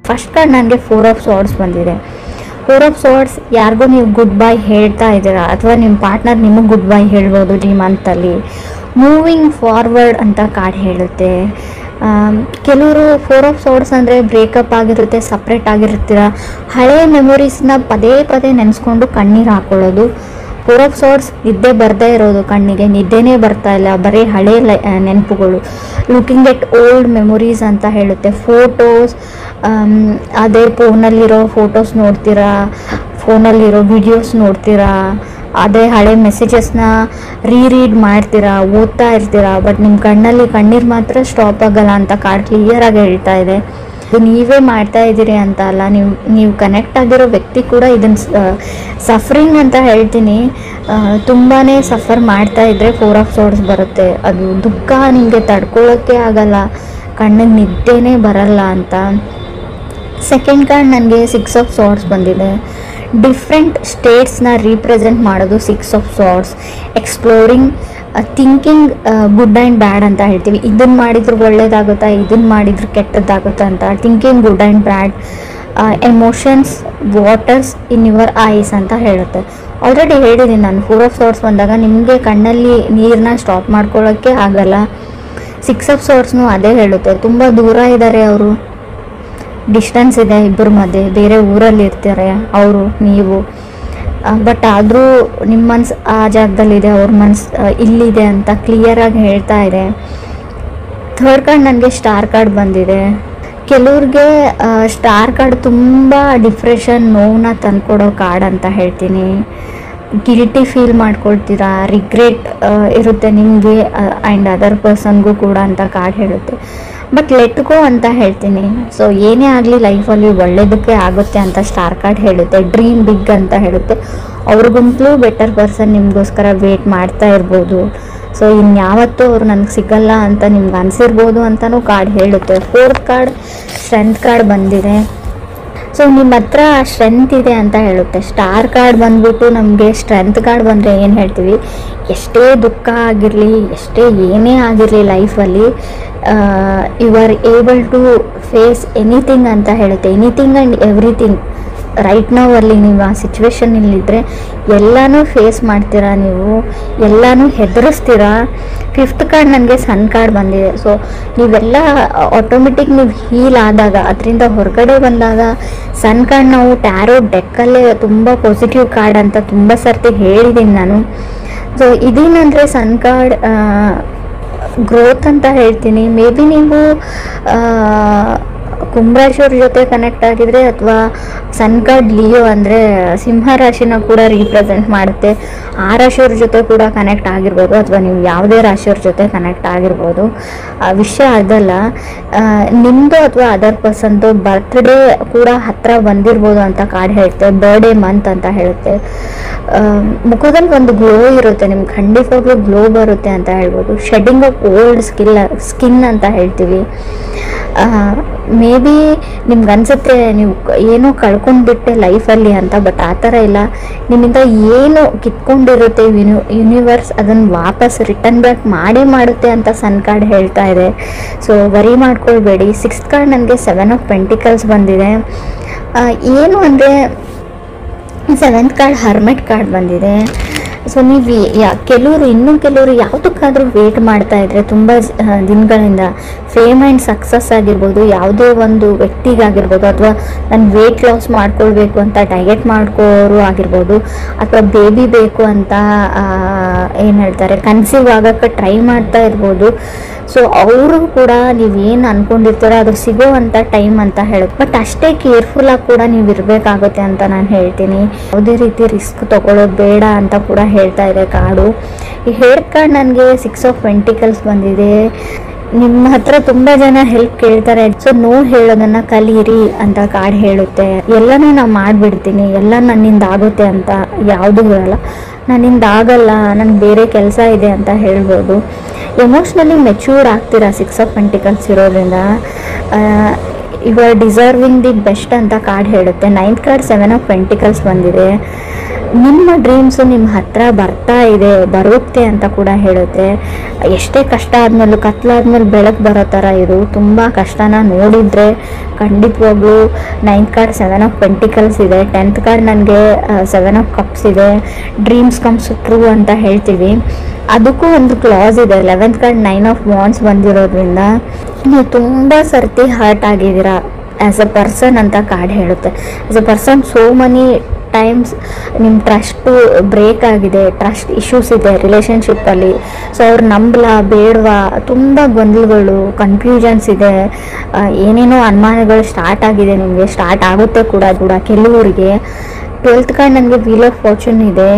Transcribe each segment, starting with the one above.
First card ನನಗೆ 4 of ಸಾರ್ಡ್ಸ್ ಬಂದಿದೆ. 4 of ಸಾರ್ಡ್ಸ್ ಯಾರಿಗೂ ನೀವು ಗುಡ್ ಬೈ ಹೇಳ್ತಾ ಇದ್ದೀರಾ ಅಥವಾ ನಿಮ್ಮ ಪಾರ್ಟ್ನರ್ ನಿಮಗೆ ಗುಡ್ ಬೈ ಹೇಳ್ಬೋದು ಈ ಮಂತಲ್ಲಿ. ಮೂವಿಂಗ್ ಫಾರ್ವರ್ಡ್ ಅಂತ ಕಾರ್ಡ್ ಹೇಳುತ್ತೆ. ಕೆಲವರು 4 ಆಫ್ ಸಾರ್ಡ್ಸ್ ಅಂದರೆ ಬ್ರೇಕಪ್ ಆಗಿರುತ್ತೆ, ಸಪ್ರೇಟ್ ಆಗಿರ್ತೀರ, ಹಳೆ ಮೆಮೊರೀಸ್ನ ಪದೇ ಪದೇ ನೆನೆಸ್ಕೊಂಡು ಕಣ್ಣೀರು ಹಾಕೊಳ್ಳೋದು. 4 ಆಫ್ ಸಾರ್ಡ್ಸ್ ನಿದ್ದೆ ಬರ್ದೇ ಇರೋದು, ಕಣ್ಣಿಗೆ ನಿದ್ದೆನೇ ಬರ್ತಾ ಇಲ್ಲ, ಬರೀ ಹಳೆ ನೆನಪುಗಳು. ಲುಕಿಂಗ್ ಎಟ್ ಓಲ್ಡ್ ಮೆಮೊರೀಸ್ ಅಂತ ಹೇಳುತ್ತೆ. ಫೋಟೋಸ್, ಅದೇ ಫೋನಲ್ಲಿರೋ ಫೋಟೋಸ್ ನೋಡ್ತೀರಾ, ಫೋನಲ್ಲಿರೋ ವಿಡಿಯೋಸ್ ನೋಡ್ತೀರಾ, ಅದೇ ಹಳೆ ಮೆಸೇಜಸ್ನ ರೀಡ್ ಮಾಡ್ತೀರಾ, ಓದ್ತಾ ಇರ್ತೀರಾ, ಬಟ್ ನಿಮ್ಮ ಕಣ್ಣಲ್ಲಿ ಕಣ್ಣೀರು ಮಾತ್ರ ಸ್ಟಾಪ್ ಆಗಲ್ಲ ಅಂತ ಕಾರ್ಡ್ ಕ್ಲಿಯರಾಗಿ ಹೇಳ್ತಾ ಇದೆ. ಇದು ನೀವೇ ಮಾಡ್ತಾ ಇದ್ದೀರಿ ಅಂತ ಅಲ್ಲ, ನೀವು ಕನೆಕ್ಟ್ ಆಗಿರೋ ವ್ಯಕ್ತಿ ಕೂಡ ಇದನ್ನು ಸಫರಿಂಗ್ ಅಂತ ಹೇಳ್ತೀನಿ. ತುಂಬಾ ಸಫರ್ ಮಾಡ್ತಾ ಇದ್ದರೆ 4 ಆಫ್ ಸಾರ್ಡ್ಸ್ ಬರುತ್ತೆ. ಅದು ದುಃಖ ನಿಮಗೆ ತಡ್ಕೊಳ್ಳೋಕ್ಕೆ ಆಗಲ್ಲ, ಕಣ್ಣಿಗೆ ನಿದ್ದೆನೇ ಬರಲ್ಲ ಅಂತ. ಸೆಕೆಂಡ್ ಕಾರ್ಡ್ ನನಗೆ 6 ಆಫ್ ಸಾರ್ಡ್ಸ್ ಬಂದಿದೆ. ಡಿಫ್ರೆಂಟ್ ಸ್ಟೇಟ್ಸ್ನ ರೀಪ್ರೆಸೆಂಟ್ ಮಾಡೋದು 6 of swords. Exploring, thinking good and bad ಅಂತ ಹೇಳ್ತೀವಿ. ಇದನ್ನು ಮಾಡಿದ್ರು ಒಳ್ಳೇದಾಗುತ್ತಾ, ಇದನ್ನು ಮಾಡಿದ್ರು ಕೆಟ್ಟದ್ದಾಗುತ್ತಾ ಅಂತ. Thinking good and bad. Emotions, waters in your eyes ಅಂತ ಹೇಳುತ್ತೆ. ಆಲ್ರೆಡಿ ಹೇಳಿದ್ದೀನಿ ನಾನು, 4 ಆಫ್ ಸಾರ್ಡ್ಸ್ ಬಂದಾಗ ನಿಮಗೆ ಕಣ್ಣಲ್ಲಿ ನೀರನ್ನ ಸ್ಟಾಪ್ ಮಾಡ್ಕೊಳ್ಳೋಕ್ಕೆ ಆಗಲ್ಲ. 6 ಆಫ್ ಸಾರ್ಡ್ಸ್ನು ಅದೇ ಹೇಳುತ್ತೆ. ತುಂಬ ದೂರ ಇದ್ದಾರೆ ಅವರು, ಡಿಸ್ಟೆನ್ಸ್ ಇದೆ ಇಬ್ಬರ ಮಧ್ಯೆ, ಬೇರೆ ಊರಲ್ಲಿ ಇರ್ತಾರೆ ಅವರು ನೀವು, ಬಟ್ ಆದರೂ ನಿಮ್ಮ ಮನ್ಸು ಆ ಜಾಗದಲ್ಲಿದೆ, ಅವ್ರ ಮನ್ಸು ಇಲ್ಲಿದೆ ಅಂತ ಕ್ಲಿಯರಾಗಿ ಹೇಳ್ತಾ ಇದೆ. ಥರ್ಡ್ ಕಾರ್ಡ್ ನನಗೆ ಸ್ಟಾರ್ ಕಾರ್ಡ್ ಬಂದಿದೆ. ಕೆಲವ್ರಿಗೆ ಸ್ಟಾರ್ ಕಾರ್ಡ್ ತುಂಬ ಡಿಪ್ರೆಷನ್, ನೋವನ್ನ ತಂದ್ಕೊಡೋ ಕಾರ್ಡ್ ಅಂತ ಹೇಳ್ತೀನಿ. ಗಿಲ್ಟಿ ಫೀಲ್ ಮಾಡ್ಕೊಳ್ತೀರಾ, ರಿಗ್ರೆಟ್ ಇರುತ್ತೆ ನಿಮಗೆ ಆ್ಯಂಡ್ ಅದರ್ ಪರ್ಸನ್ಗೂ ಕೂಡ ಅಂತ ಕಾರ್ಡ್ ಹೇಳುತ್ತೆ. ಬಟ್ ಲೆಟ್ ಗೋ ಅಂತ ಹೇಳ್ತೀನಿ. ಸೊ ಏನೇ ಆಗಲಿ ಲೈಫಲ್ಲಿ ಒಳ್ಳೆಯದಕ್ಕೆ ಆಗುತ್ತೆ ಅಂತ ಸ್ಟಾರ್ ಕಾರ್ಡ್ ಹೇಳುತ್ತೆ. ಡ್ರೀಮ್ ಬಿಗ್ ಅಂತ ಹೇಳುತ್ತೆ. ಅವ್ರಿಗಂತಲೂ ಬೆಟರ್ ಪರ್ಸನ್ ನಿಮಗೋಸ್ಕರ ವೇಟ್ ಮಾಡ್ತಾ ಇರ್ಬೋದು. ಸೊ ಇನ್ಯಾವತ್ತೂ ಅವ್ರು ನನಗೆ ಸಿಗಲ್ಲ ಅಂತ ನಿಮ್ಗೆ ಅನಿಸಿರ್ಬೋದು ಅಂತಲೂ ಕಾರ್ಡ್ ಹೇಳುತ್ತೆ. ಫೋರ್ತ್ ಕಾರ್ಡ್ ಸ್ಟ್ರೆಂತ್ ಕಾರ್ಡ್ ಬಂದಿದೆ. ಸೊ ನಿಮ್ಮ ಹತ್ರ ಸ್ಟ್ರೆಂತ್ ಇದೆ ಅಂತ ಹೇಳುತ್ತೆ. ಸ್ಟಾರ್ ಕಾರ್ಡ್ ಬಂದ್ಬಿಟ್ಟು ನಮಗೆ ಸ್ಟ್ರೆಂತ್ ಕಾರ್ಡ್ ಬಂದರೆ ಏನು ಹೇಳ್ತೀವಿ, ಎಷ್ಟೇ ದುಃಖ ಆಗಿರಲಿ, ಎಷ್ಟೇ ಏನೇ ಆಗಿರಲಿ ಲೈಫಲ್ಲಿ you are able to face anything ಅಂತ ಹೇಳುತ್ತೆ. Anything and everything. ರೈಟ್ ನಾವು ಅಲ್ಲಿ ನೀವು ಆ ಸಿಚುವೇಶನಲ್ಲಿದ್ದರೆ ಎಲ್ಲನೂ ಫೇಸ್ ಮಾಡ್ತೀರಾ, ನೀವು ಎಲ್ಲನೂ ಹೆದರಿಸ್ತೀರಾ. ಫಿಫ್ತ್ ಕಾರ್ಡ್ ನನಗೆ ಸನ್ ಕಾರ್ಡ್ ಬಂದಿದೆ. ಸೊ ನೀವೆಲ್ಲ ಆಟೋಮೆಟಿಕ್ ನೀವು ಹೀಲ್ ಆದಾಗ, ಅದರಿಂದ ಹೊರಗಡೆ ಬಂದಾಗ, ಸನ್ ಕಾರ್ಡ್ ನಾವು ಟ್ಯಾರೋ ಡೆಕ್ಕಲ್ಲೇ ತುಂಬ ಪಾಸಿಟಿವ್ ಕಾರ್ಡ್ ಅಂತ ತುಂಬ ಸರ್ತಿ ಹೇಳಿದ್ದೀನಿ ನಾನು. ಸೊ ಇದೇನಂದರೆ ಸನ್ ಕಾರ್ಡ್ ಗ್ರೋತ್ ಅಂತ ಹೇಳ್ತೀನಿ. ಮೇ ಬಿ ನೀವು ಕುಂಭರಾಶಿಯವ್ರ ಜೊತೆ ಕನೆಕ್ಟ್ ಆಗಿದ್ರೆ, ಅಥವಾ ಸನ್ ಕಾರ್ಡ್ ಲಿಯೋ ಅಂದರೆ ಸಿಂಹ ರಾಶಿನ ಕೂಡ ರೀಪ್ರೆಸೆಂಟ್ ಮಾಡುತ್ತೆ. ಆ ರಾಶಿಯವ್ರ ಜೊತೆ ಕೂಡ ಕನೆಕ್ಟ್ ಆಗಿರ್ಬೋದು, ಅಥವಾ ನೀವು ಯಾವುದೇ ರಾಶಿಯವ್ರ ಜೊತೆ ಕನೆಕ್ಟ್ ಆಗಿರ್ಬೋದು. ಆ ವಿಷಯ ಅದಲ್ಲ, ನಿಮ್ಮದು ಅಥವಾ ಅದರ್ ಪರ್ಸನ್ದು ಬರ್ತ್ಡೇ ಕೂಡ ಹತ್ತಿರ ಬಂದಿರ್ಬೋದು ಅಂತ ಕಾರ್ಡ್ ಹೇಳುತ್ತೆ. ಬರ್ಡೇ ಮಂತ್ ಅಂತ ಹೇಳುತ್ತೆ. ಮುಖದಲ್ಲಿ ಒಂದು ಗ್ಲೋ ಇರುತ್ತೆ, ನಿಮ್ಗೆ ಖಂಡಿತವಾಗ್ಲೂ ಗ್ಲೋ ಬರುತ್ತೆ ಅಂತ ಹೇಳ್ಬೋದು. ಶೆಡ್ಡಿಂಗ್ ಆಫ್ ಓಲ್ಡ್ ಸ್ಕಿನ್ ಅಂತ ಹೇಳ್ತೀವಿ. ಮೇ ಬಿ ನಿಮ್ಗೆ ಅನಿಸುತ್ತೆ ನೀವು ಏನೋ ಕಳ್ಕೊಂಡ್ಬಿಟ್ಟೆ ಲೈಫಲ್ಲಿ ಅಂತ, ಬಟ್ ಆ ಥರ ಇಲ್ಲ. ನಿಮ್ಮಿಂದ ಏನು ಕಿತ್ಕೊಂಡಿರುತ್ತೆ ಯೂನಿವರ್ಸ್ ಅದನ್ನು ವಾಪಸ್ ರಿಟರ್ನ್ ಬ್ಯಾಕ್ ಮಾಡೇ ಮಾಡುತ್ತೆ ಅಂತ ಸನ್ ಕಾರ್ಡ್ ಹೇಳ್ತಾ ಇದೆ. ಸೊ ವರಿ ಮಾಡ್ಕೊಳ್ಬೇಡಿ. ಸಿಕ್ಸ್ತ್ ಕಾರ್ಡ್ ನನಗೆ 7 ಆಫ್ ಪೆಂಟಿಕಲ್ಸ್ ಬಂದಿದೆ. ಏನು ಅಂದರೆ ಸೆವೆಂತ್ ಕಾರ್ಡ್ ಹರ್ಮೆಟ್ ಕಾರ್ಡ್ ಬಂದಿದೆ. ಸೊ ನೀವು ಕೆಲವರು ಯಾವುದಕ್ಕಾದರೂ ವೇಟ್ ಮಾಡ್ತಾ ಇದ್ರೆ ತುಂಬ ದಿನಗಳಿಂದ, ಫೇಮ್ ಆ್ಯಂಡ್ ಸಕ್ಸಸ್ ಆಗಿರ್ಬೋದು, ಯಾವುದೇ ಒಂದು ವ್ಯಕ್ತಿಗಾಗಿರ್ಬೋದು, ಅಥವಾ ನಾನು ವೇಟ್ ಲಾಸ್ ಮಾಡ್ಕೊಳ್ಬೇಕು ಅಂತ ಡಯಟ್ ಮಾಡ್ಕೋರು ಆಗಿರ್ಬೋದು, ಅಥವಾ ಬೇಬಿ ಬೇಕು ಅಂತ ಏನು ಹೇಳ್ತಾರೆ ಕನ್ಸೀವ್ ಆಗೋಕ್ಕೆ ಟ್ರೈ ಮಾಡ್ತಾ ಇರ್ಬೋದು. ಸೊ ಅವರು ಕೂಡ ನೀವೇನು ಅಂದ್ಕೊಂಡಿರ್ತಾರೋ ಅದು ಸಿಗೋ ಅಂಥ ಟೈಮ್ ಅಂತ ಹೇಳೋದು. ಬಟ್ ಅಷ್ಟೇ ಕೇರ್ಫುಲ್ಲಾಗಿ ಕೂಡ ನೀವು ಇರಬೇಕಾಗುತ್ತೆ ಅಂತ ನಾನು ಹೇಳ್ತೀನಿ. ಯಾವುದೇ ರೀತಿ ರಿಸ್ಕ್ ತೊಗೊಳ್ಳೋದು ಬೇಡ ಅಂತ ಕೂಡ ಹೇಳ್ತಾ ಇದೆ ಕಾರ್ಡು. ಈ ಹೇರ್ ಕಾರ್ಡ್ ನನಗೆ 6 ಆಫ್ ಪೆಂಟಿಕಲ್ಸ್ ಬಂದಿದೆ. ನಿಮ್ಮ ಹತ್ರ ತುಂಬ ಜನ ಹೆಲ್ಪ್ ಕೇಳ್ತಾರೆ, ಸೊ ನೋ ಹೇಳೋದನ್ನು ಕಲೀರಿ ಅಂತ ಕಾರ್ಡ್ ಹೇಳುತ್ತೆ. ಎಲ್ಲನೂ ನಾನು ಮಾಡಿಬಿಡ್ತೀನಿ, ಎಲ್ಲ ನನ್ನಿಂದ ಆಗುತ್ತೆ ಅಂತ ಯಾವುದೂ ಇರಲ್ಲ. ನನ್ನಿಂದ ಆಗಲ್ಲ, ನನಗೆ ಬೇರೆ ಕೆಲಸ ಇದೆ ಅಂತ ಹೇಳ್ಬೋದು. ಎಮೋಷ್ನಲಿ ಮೆಚ್ಯೂರ್ಡ್ ಆಗ್ತೀರಾ 6 ಆಫ್ ಪೆಂಟಿಕಲ್ಸ್ ಇರೋದ್ರಿಂದ. You are deserving the best ಅಂತ ಕಾರ್ಡ್ ಹೇಳುತ್ತೆ. 9th ಕಾರ್ಡ್ 7 ಆಫ್ ಪೆಂಟಿಕಲ್ಸ್ ಬಂದಿದೆ. ನಿಮ್ಮ ಡ್ರೀಮ್ಸು ನಿಮ್ಮ ಹತ್ರ ಬರ್ತಾ ಇದೆ, ಬರುತ್ತೆ ಅಂತ ಕೂಡ ಹೇಳುತ್ತೆ. ಎಷ್ಟೇ ಕಷ್ಟ ಆದಮೇಲೂ, ಕತ್ಲಾದ್ಮೇಲೆ ಬೆಳಕು ಬರೋ ಥರ ಇದು. ತುಂಬ ಕಷ್ಟನ ನೋಡಿದರೆ ಖಂಡಿತವಾಗ್ಲೂ 9th ಕಾರ್ಡ್ 7 ಆಫ್ ಪೆಂಟಿಕಲ್ಸ್ ಇದೆ, 10th ಕಾರ್ಡ್ ನನಗೆ 7 ಆಫ್ ಕಪ್ಸ್ ಇದೆ. ಡ್ರೀಮ್ಸ್ ಕಮ್ಸ್ ಟ್ರೂ ಅಂತ ಹೇಳ್ತೀವಿ. ಅದಕ್ಕೂ ಒಂದು ಕ್ಲಾಸ್ ಇದೆ. 11th ಕಾರ್ಡ್ 9 ಆಫ್ ವಾಂಡ್ಸ್ ಬಂದಿರೋದ್ರಿಂದ ನೀವು ತುಂಬ ಸರ್ತಿ ಹರ್ಟ್ ಆಗಿದ್ದೀರಾ ಆ್ಯಸ್ ಅ ಪರ್ಸನ್ ಅಂತ ಕಾರ್ಡ್ ಹೇಳುತ್ತೆ. As a person so money times ನಿಮ್ಮ ಟ್ರಸ್ಟು ಬ್ರೇಕ್ ಆಗಿದೆ, ಟ್ರಸ್ಟ್ ಇಶ್ಯೂಸ್ ಇದೆ ರಿಲೇಷನ್ಶಿಪ್ಪಲ್ಲಿ. ಸೊ ಅವ್ರು ನಂಬಲ ಬೇಡವಾ, ತುಂಬ ಗೊಂದಲಗಳು, ಕನ್ಫ್ಯೂಷನ್ಸ್ ಇದೆ, ಏನೇನೋ ಅನುಮಾನಗಳು ಸ್ಟಾರ್ಟ್ ಆಗಿದೆ, ನಿಮಗೆ ಸ್ಟಾರ್ಟ್ ಆಗುತ್ತೆ ಕೂಡ ಕೆಲವರಿಗೆ. 12th ಕಾರ್ಡ್ ನನಗೆ ವೀಲ್ ಆಫ್ ಫಾರ್ಚೂನ್ ಇದೆ,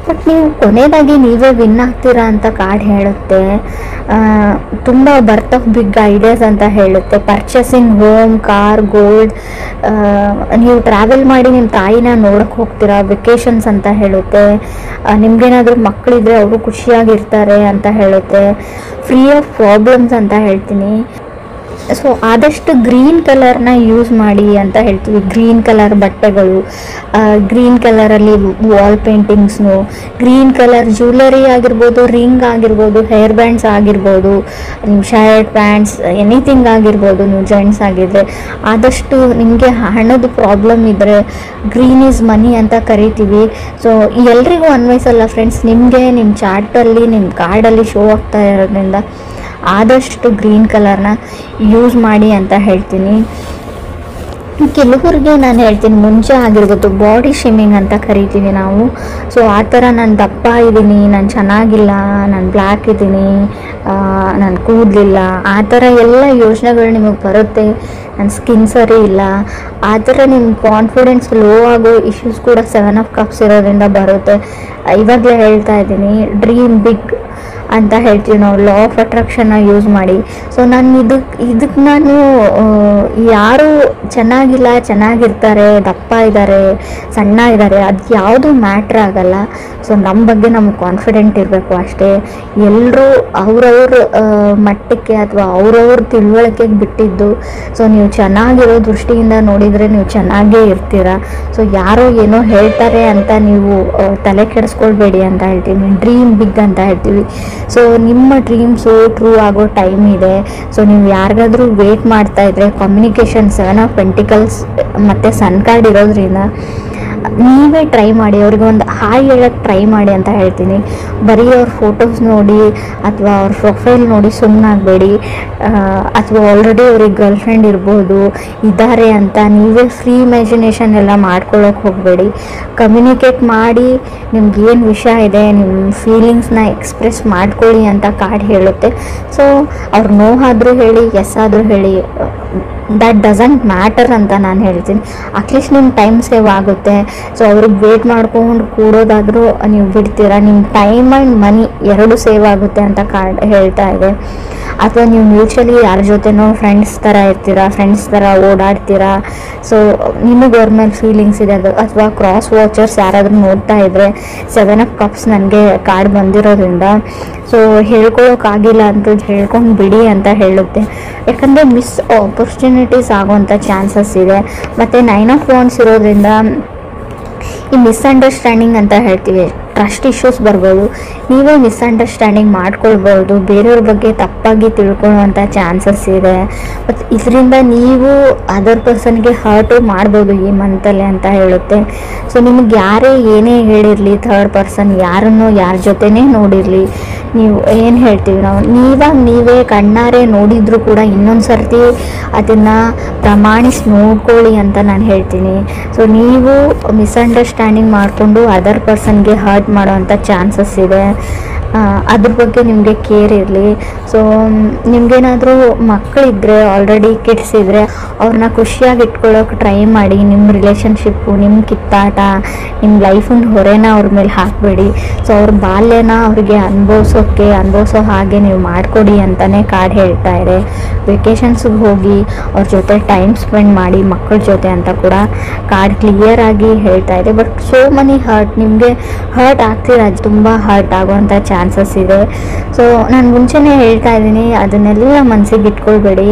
ಬಟ್ ನೀವು ಕೊನೆಯದಾಗಿ ನೀವೇ ವಿನ್ ಆಗ್ತೀರಾ ಅಂತ ಕಾರ್ಡ್ ಹೇಳುತ್ತೆ. ತುಂಬ ಬರ್ತ್ ಆಫ್ ಬಿಗ್ ಐಡಿಯಾಸ್ ಅಂತ ಹೇಳುತ್ತೆ. ಪರ್ಚೇಸಿಂಗ್ ಹೋಮ್, ಕಾರ್, ಗೋಲ್ಡ್, ನೀವು ಟ್ರಾವೆಲ್ ಮಾಡಿ ನಿಮ್ಮ ತಾಯಿನ ನೋಡೋಕ್ಕೆ ಹೋಗ್ತೀರಾ, ವೆಕೇಷನ್ಸ್ ಅಂತ ಹೇಳುತ್ತೆ. ನಿಮ್ಗೇನಾದರೂ ಮಕ್ಕಳಿದ್ರೆ ಅವರು ಖುಷಿಯಾಗಿರ್ತಾರೆ ಅಂತ ಹೇಳುತ್ತೆ. ಫ್ರೀ ಆಫ್ ಪ್ರಾಬ್ಲಮ್ಸ್ ಅಂತ ಹೇಳ್ತೀನಿ. ಸೊ ಆದಷ್ಟು ಗ್ರೀನ್ ಕಲರ್ನ ಯೂಸ್ ಮಾಡಿ ಅಂತ ಹೇಳ್ತೀವಿ. ಗ್ರೀನ್ ಕಲರ್ ಬಟ್ಟೆಗಳು, ಗ್ರೀನ್ ಕಲರಲ್ಲಿ ವಾಲ್ ಪೇಂಟಿಂಗ್ಸ್ನು, ಗ್ರೀನ್ ಕಲರ್ ಜ್ಯುವೆಲರಿ ಆಗಿರ್ಬೋದು, ರಿಂಗ್ ಆಗಿರ್ಬೋದು, ಹೇರ್ ಬ್ಯಾಂಡ್ಸ್ ಆಗಿರ್ಬೋದು, ನಿಮ್ಮ ಶರ್ಟ್ ಪ್ಯಾಂಟ್ಸ್ ಎನಿಥಿಂಗ್ ಆಗಿರ್ಬೋದು. ನೀವು ಜೆಂಟ್ಸ್ ಆಗಿದ್ದರೆ ಆದಷ್ಟು ನಿಮಗೆ ಹಣದ ಪ್ರಾಬ್ಲಮ್ ಇದ್ದರೆ ಗ್ರೀನ್ ಈಸ್ ಮನಿ ಅಂತ ಕರಿತೀವಿ. ಸೊ ಎಲ್ರಿಗೂ ಅನ್ವಯಿಸಲ್ಲ ಫ್ರೆಂಡ್ಸ್, ನಿಮಗೆ ನಿಮ್ಮ ಚಾರ್ಟಲ್ಲಿ ನಿಮ್ಮ ಕಾರ್ಡಲ್ಲಿ ಶೋ ಆಗ್ತಾ ಇರೋದ್ರಿಂದ ಆದಷ್ಟು ಗ್ರೀನ್ ಕಲರ್ನ ಯೂಸ್ ಮಾಡಿ ಅಂತ ಹೇಳ್ತೀನಿ. ಕೆಲವ್ರಿಗೆ ನಾನು ಹೇಳ್ತೀನಿ, ಮುಂಚೆ ಆಗಿರ್ಬೋದು ಬಾಡಿ ಶೇಮಿಂಗ್ ಅಂತ ಕರಿತೀವಿ ನಾವು. ಸೊ ಆ ಥರ ನಾನು ದಪ್ಪ ಇದ್ದೀನಿ, ನಾನು ಚೆನ್ನಾಗಿಲ್ಲ, ನಾನು ಬ್ಲ್ಯಾಕ್ ಇದ್ದೀನಿ, ನಾನು ಕೂದಲಿಲ್ಲ, ಆ ಥರ ಎಲ್ಲ ಯೋಚನೆಗಳು ನಿಮಗೆ ಬರುತ್ತೆ. ನನ್ನ ಸ್ಕಿನ್ ಸರಿ ಇಲ್ಲ, ಆ ಥರ ನಿಮ್ಮ ಕಾನ್ಫಿಡೆನ್ಸ್ ಲೋ ಆಗೋ ಇಶ್ಯೂಸ್ ಕೂಡ 7 ಆಫ್ ಕಪ್ಸ್ ಇರೋದ್ರಿಂದ ಬರುತ್ತೆ. ಇವಾಗಲೇ ಹೇಳ್ತಾ ಇದ್ದೀನಿ, ಡ್ರೀಮ್ ಬಿಗ್ ಅಂತ ಹೇಳ್ತೀವಿ ನಾವು. ಲಾ ಆಫ್ ಅಟ್ರಾಕ್ಷನ್ನ ಯೂಸ್ ಮಾಡಿ. ಸೊ ನಾನು ಇದಕ್ಕೆ ನಾನು ಯಾರು ಚೆನ್ನಾಗಿಲ್ಲ, ಚೆನ್ನಾಗಿರ್ತಾರೆ, ದಪ್ಪ ಇದ್ದಾರೆ, ಸಣ್ಣ ಇದ್ದಾರೆ, ಅದು ಯಾವುದು ಮ್ಯಾಟ್ರ್ ಆಗಲ್ಲ. ಸೊ ನಮ್ಮ ಬಗ್ಗೆ ನಮ್ಗೆ ಕಾನ್ಫಿಡೆಂಟ್ ಇರಬೇಕು ಅಷ್ಟೇ. ಎಲ್ಲರೂ ಅವ್ರವ್ರ ಮಟ್ಟಕ್ಕೆ ಅಥವಾ ಅವ್ರವ್ರ ತಿಳುವಳಿಕೆಗೆ ಬಿಟ್ಟಿದ್ದು. ಸೊ ನೀವು ಚೆನ್ನಾಗಿರೋ ದೃಷ್ಟಿಯಿಂದ ನೋಡಿದರೆ ನೀವು ಚೆನ್ನಾಗೇ ಇರ್ತೀರ. ಸೊ ಯಾರೋ ಏನೋ ಹೇಳ್ತಾರೆ ಅಂತ ನೀವು ತಲೆ ಕೆಡಿಸ್ಕೊಳ್ಬೇಡಿ ಅಂತ ಹೇಳ್ತೀನಿ. ಡ್ರೀಮ್ ಬಿಗ್ ಅಂತ ಹೇಳ್ತೀವಿ. ಸೊ ನಿಮ್ಮ ಡ್ರೀಮ್ಸು ಟ್ರೂ ಆಗೋ ಟೈಮ್ ಇದೆ. ಸೊ ನೀವು ಯಾರಿಗಾದ್ರೂ ವೇಟ್ ಮಾಡ್ತಾ ಇದ್ರೆ, ಕಮ್ಯುನಿಕೇಷನ್ 7 ಆಫ್ ಪೆಂಟಿಕಲ್ಸ್ ಮತ್ತು ಸನ್ ಕಾರ್ಡ್ ಇರೋದ್ರಿಂದ ನೀವೇ ಟ್ರೈ ಮಾಡಿ, ಅವ್ರಿಗೆ ಒಂದು ಹಾಯ್ ಹೇಳೋಕ್ಕೆ ಟ್ರೈ ಮಾಡಿ ಅಂತ ಹೇಳ್ತೀನಿ. ಬರೀ ಅವ್ರ ಫೋಟೋಸ್ ನೋಡಿ ಅಥವಾ ಅವ್ರ ಪ್ರೊಫೈಲ್ ನೋಡಿ ಸುಮ್ಮನಾಗಬೇಡಿ. ಅಥವಾ ಆಲ್ರೆಡಿ ಅವ್ರಿಗೆ ಗರ್ಲ್ ಫ್ರೆಂಡ್ ಇರ್ಬೋದು, ಇದ್ದಾರೆ ಅಂತ ನೀವೇ ಫ್ರೀ ಇಮ್ಯಾಜಿನೇಷನ್ ಎಲ್ಲ ಮಾಡ್ಕೊಳ್ಳೋಕೆ ಹೋಗಬೇಡಿ. ಕಮ್ಯುನಿಕೇಟ್ ಮಾಡಿ, ನಿಮ್ಗೇನು ವಿಷಯ ಇದೆ, ನಿಮ್ಮ ಫೀಲಿಂಗ್ಸ್ನ ಎಕ್ಸ್ಪ್ರೆಸ್ ಮಾಡ್ಕೊಳ್ಳಿ ಅಂತ ಕಾರ್ಡ್ ಹೇಳುತ್ತೆ. ಸೊ ಅವ್ರು ನೋ ಆದರೂ ಹೇಳಿ, ಎಸ್ ಆದರೂ ಹೇಳಿ, ದಟ್ ಡಸಂಟ್ ಮ್ಯಾಟರ್ ಅಂತ ನಾನು ಹೇಳ್ತೀನಿ. ಅಟ್ಲೀಸ್ಟ್ ನಿಮ್ಮ ಟೈಮ್ ಸೇವ್ ಆಗುತ್ತೆ. ಸೊ ಅವ್ರಿಗೆ ವೇಟ್ ಮಾಡ್ಕೊಂಡು ಕೂಡೋದಾದರೂ ನೀವು ಬಿಡ್ತೀರಾ, ನಿಮ್ಮ ಟೈಮ್ ಆ್ಯಂಡ್ ಮನಿ ಎರಡೂ ಸೇವ್ ಆಗುತ್ತೆ ಅಂತ ಕಾರ್ಡ್ ಹೇಳ್ತಾ ಇದೆ. ಅಥವಾ ನೀವು ಮ್ಯೂಚುವಲಿ ಯಾರ ಜೊತೆನೋ ಫ್ರೆಂಡ್ಸ್ ಥರ ಇರ್ತೀರಾ, ಫ್ರೆಂಡ್ಸ್ ಥರ ಓಡಾಡ್ತೀರಾ. ಸೊ ನಿಮಗೆ ಅವ್ರ ಮೇಲೆ ಫೀಲಿಂಗ್ಸ್ ಇದೆ. ಅದು ಅಥವಾ ಕ್ರಾಸ್ ವಾಚರ್ಸ್ ಯಾರಾದರೂ ನೋಡ್ತಾ ಇದ್ದರೆ 7 ಆಫ್ ಕಪ್ಸ್ ನನಗೆ ಕಾರ್ಡ್ ಬಂದಿರೋದ್ರಿಂದ ಸೊ ಹೇಳ್ಕೊಳ್ಳೋಕ್ಕಾಗಿಲ್ಲ ಅಂತ ಹೇಳ್ಕೊಂಡು ಬಿಡಿ ಅಂತ ಹೇಳುತ್ತೆ. ಯಾಕಂದರೆ ಮಿಸ್ ಆಪರ್ಚುನಿಟೀಸ್ ಆಗೋವಂಥ ಚಾನ್ಸಸ್ ಇದೆ. ಮತ್ತು 9 ಆಫ್ ವಾಂಡ್ಸ್ ಇರೋದ್ರಿಂದ ಈ ಮಿಸ್ಅಂಡರ್ಸ್ಟ್ಯಾಂಡಿಂಗ್ ಅಂತ ಹೇಳ್ತೀವಿ, ಟ್ರಸ್ಟ್ ಇಶ್ಯೂಸ್ ಬರ್ಬೋದು. ನೀವೇ ಮಿಸ್ಅಂಡರ್ಸ್ಟ್ಯಾಂಡಿಂಗ್ ಮಾಡ್ಕೊಳ್ಬೋದು, ಬೇರೆಯವ್ರ ಬಗ್ಗೆ ತಪ್ಪಾಗಿ ತಿಳ್ಕೊಳ್ಳುವಂಥ ಚಾನ್ಸಸ್ ಇದೆ. ಮತ್ತು ಇದರಿಂದ ನೀವು ಅದರ್ ಪರ್ಸನ್ಗೆ ಹರ್ಟು ಮಾಡ್ಬೋದು ಈ ಮಂತಲ್ಲಿ ಅಂತ ಹೇಳುತ್ತೆ. ಸೊ ನಿಮಗೆ ಯಾರೇ ಏನೇ ಹೇಳಿರಲಿ, ಥರ್ಡ್ ಪರ್ಸನ್ ಯಾರನ್ನೋ ಯಾರ ಜೊತೆನೇ ನೋಡಿರಲಿ, ನೀವು ಏನು ಹೇಳ್ತೀವಿ ನಾವು, ನೀವೇ ಕಣ್ಣಾರೆ ನೋಡಿದರೂ ಕೂಡ ಇನ್ನೊಂದು ಸರ್ತಿ ಅದನ್ನು ಪ್ರಮಾಣಿಸಿ ನೋಡ್ಕೊಳ್ಳಿ ಅಂತ ನಾನು ಹೇಳ್ತೀನಿ. ಸೊ ನೀವು ಮಿಸ್ಅಂಡರ್ಸ್ಟ್ಯಾಂಡಿಂಗ್ ಮಾಡಿಕೊಂಡು ಅದರ್ ಪರ್ಸನ್ಗೆ ಹರ್ಟ್ ಮಾಡೋವಂಥ ಚಾನ್ಸಸ್ ಇದೆ. ಅದ್ರ ಬಗ್ಗೆ ನಿಮಗೆ ಕೇರ್ ಇರಲಿ. ಸೊ ನಿಮಗೇನಾದರೂ ಮಕ್ಕಳಿದ್ರೆ, ಆಲ್ರೆಡಿ ಕಿಡ್ಸ್ ಇದ್ದರೆ ಅವ್ರನ್ನ ಖುಷಿಯಾಗಿ ಇಟ್ಕೊಳ್ಳೋಕೆ ಟ್ರೈ ಮಾಡಿ. ನಿಮ್ಮ ರಿಲೇಷನ್ಶಿಪ್ಪು, ನಿಮ್ಮ ಕಿತ್ತಾಟ, ನಿಮ್ಮ ಲೈಫಿನ ಹೊರೆನ ಅವ್ರ ಮೇಲೆ ಹಾಕಬೇಡಿ. ಸೊ ಅವ್ರ ಬಾಲ್ಯನ ಅವ್ರಿಗೆ ಅನುಭವಿಸೋ ಹಾಗೆ ನೀವು ಮಾಡಿಕೊಡಿ ಅಂತಲೇ ಕಾರ್ಡ್ ಹೇಳ್ತಾ ಇದೆ. ವೆಕೇಷನ್ಸ್ಗೆ ಹೋಗಿ ಅವ್ರ ಜೊತೆ ಟೈಮ್ ಸ್ಪೆಂಡ್ ಮಾಡಿ ಮಕ್ಕಳ ಜೊತೆ ಅಂತ ಕೂಡ ಕಾರ್ಡ್ ಕ್ಲಿಯರ್ ಆಗಿ ಹೇಳ್ತಾ ಇದೆ. ಬಟ್ ಸೋ ಮನಿ ನಿಮಗೆ ಹರ್ಟ್ ಆಗ್ತಿರ, ತುಂಬ ಹರ್ಟ್ ಆಗುವಂಥ ಚಾನ್ಸಸ್ ಇದೆ. ಸೊ ನಾನು ಮುಂಚೆನೇ ಹೇಳ್ತಾ ಇದ್ದೀನಿ, ಅದನ್ನೆಲ್ಲ ಮನಸ್ಸಿಗೆ ಇಟ್ಕೊಳ್ಬೇಡಿ.